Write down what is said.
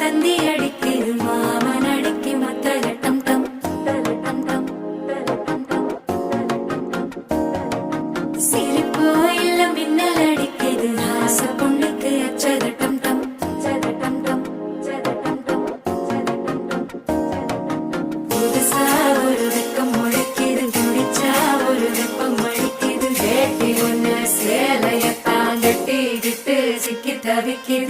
தந்தி அடிக்குது மாமன் அடிக்கு மத்தள டம் டம் டம் டம். சிரிப்போ இல்ல மின்னல் அடிக்குது ஆச பொண்ணுக்கு அச்சத டம் டம் டம் டம். புதுசா ஒரு வெக்கம் முளைக்குது குடிச்சா ஒரு வெப்பம் அடிக்குது வேட்டி ஒண்ணு சேலையத்தான் கட்டிக்கிட்டு சிக்கி தவிக்குது